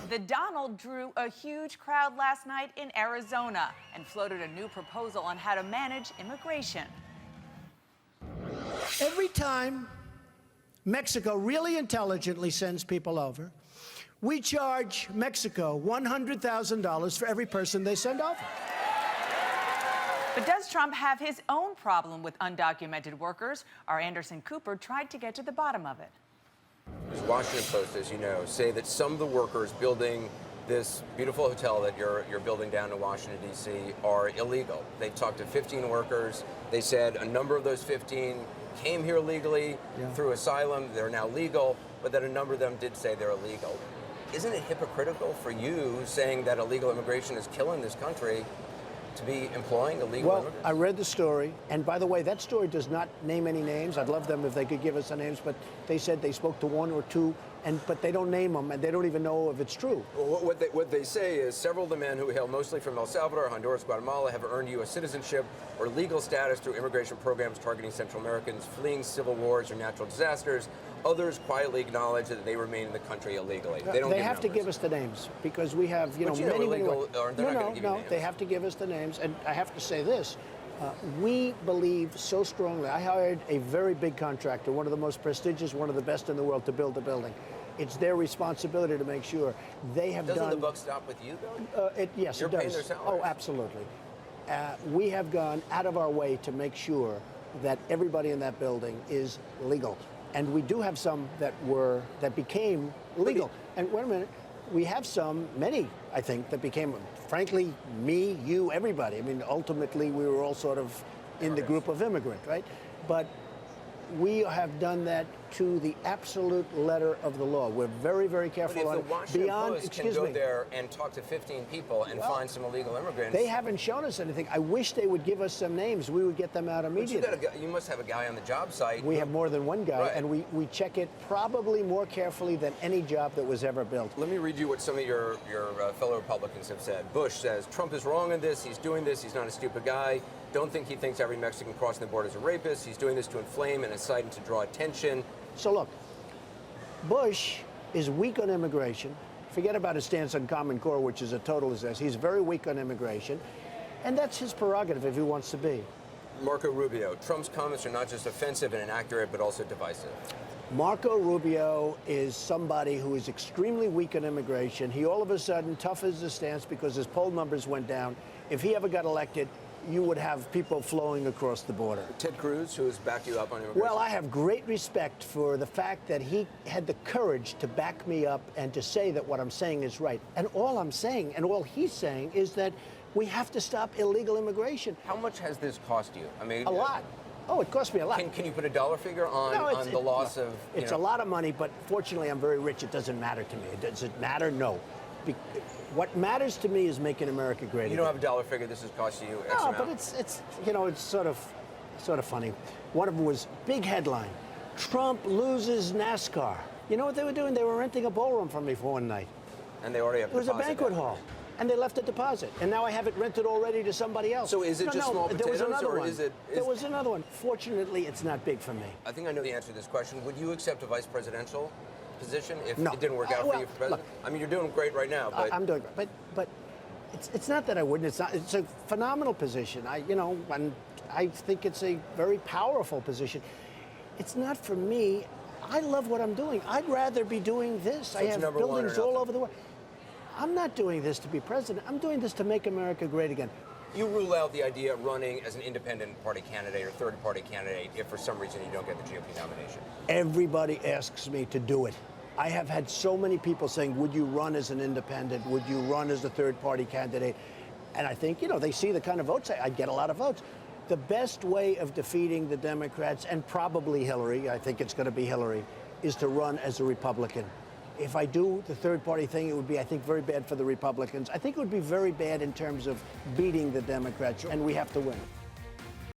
The Donald drew a huge crowd last night in Arizona and floated a new proposal on how to manage immigration. Every time Mexico really intelligently sends people over, we charge Mexico $100,000 for every person they send over. But does Trump have his own problem with undocumented workers? Our Anderson Cooper tried to get to the bottom of it. The Washington Post, as you know, say that some of the workers building this beautiful hotel that you're building down in Washington, D.C. are illegal. They talked to 15 workers. They said a number of those 15 came here legally through asylum. They're now legal, but that a number of them did say they're illegal. Isn't it hypocritical for you saying that illegal immigration is killing this country to be employing illegal immigrants? I read the story, and by the way, that story does not name any names. I'd love them if they could give us the names, but they said they spoke to one or two, but they don't name them, and they don't even know if it's true. Well, what they say is several of the men who hail mostly from El Salvador, Honduras, Guatemala have earned U.S. citizenship or legal status through immigration programs targeting Central Americans fleeing civil wars or natural disasters. Others quietly acknowledge that they remain in the country illegally. They have to give us the names because we have, many. Illegal, or they're not going to give you names. They have to give us the names, and I have to say this. We believe so strongly. I hired a very big contractor, one of the most prestigious, one of the best in the world, to build the building. It's their responsibility to make sure they have Doesn't done. the buck stop with you, though? Yes, You're it does. paying their salaries. Oh, absolutely. We have gone out of our way to make sure that everybody in that building is legal. And we do have some that became legal. And wait a minute, we have many, I think, that became, frankly, me, you, everybody. I mean, ultimately, we were all sort of in the group of immigrant, right? But we have done that to the absolute letter of the law. We're very, very careful But on if the Washington Post can go me. there and talk to 15 people and find some illegal immigrants. They haven't shown us anything. I wish they would give us some names. We would get them out immediately. But you must have a guy on the job site. We have more than one guy, Right. and we check it probably more carefully than any job that was ever built. Let me read you what some of your fellow Republicans have said. Bush says, Trump is wrong in this. He's doing this. He's not a stupid guy. Don't think he thinks every Mexican crossing the border is a rapist. He's doing this to inflame and incite and to draw attention. So look, Bush is weak on immigration. Forget about his stance on Common Core, which is a total disaster. He's very weak on immigration, and that's his prerogative if he wants to be. Marco Rubio, Trump's comments are not just offensive and inaccurate, but also divisive. Marco Rubio is somebody who is extremely weak on immigration. He all of a sudden toughens his stance because his poll numbers went down. If he ever got elected, you would have people flowing across the border. Ted Cruz, who has backed you up on immigration. Well, I have great respect for the fact that he had the courage to back me up and to say that what I'm saying is right. And all I'm saying, and all he's saying, is that we have to stop illegal immigration. How much has this cost you? I mean, a lot. Oh, it cost me a lot. Can you put a dollar figure on the loss of? It's a lot of money, but fortunately, I'm very rich. It doesn't matter to me. Does it matter? No. What matters to me is making America great again. You don't have a dollar figure. This has cost you X amount. But it's sort of funny. One of them was big headline: Trump loses NASCAR. You know what they were doing? They were renting a ballroom from me for one night. And they already have. It was a banquet hall. And they left a deposit, and now I have it rented already to somebody else. So is it just small potatoes, there was another or one. is it? There was another one. Fortunately, it's not big for me. I think I know the answer to this question. Would you accept a vice presidential position if No. it didn't work out for you for president? Look, I mean, you're doing great right now, but I'm doing great. But it's not that I wouldn't. It's a phenomenal position. And I think it's a very powerful position. It's not for me. I love what I'm doing. I'd rather be doing this. So I have buildings all over the world. I'm not doing this to be president. I'm doing this to make America great again. you rule out the idea of running as an independent party candidate or third party candidate if for some reason you don't get the GOP nomination? Everybody asks me to do it. I have had so many people saying, would you run as an independent? Would you run as a third party candidate? And I think, they see the kind of votes I'd get a lot of votes. The best way of defeating the Democrats, and probably Hillary, I think it's going to be Hillary, is to run as a Republican. If I do the third party thing, it would be, I think, very bad for the Republicans. I think it would be very bad in terms of beating the Democrats, and we have to win.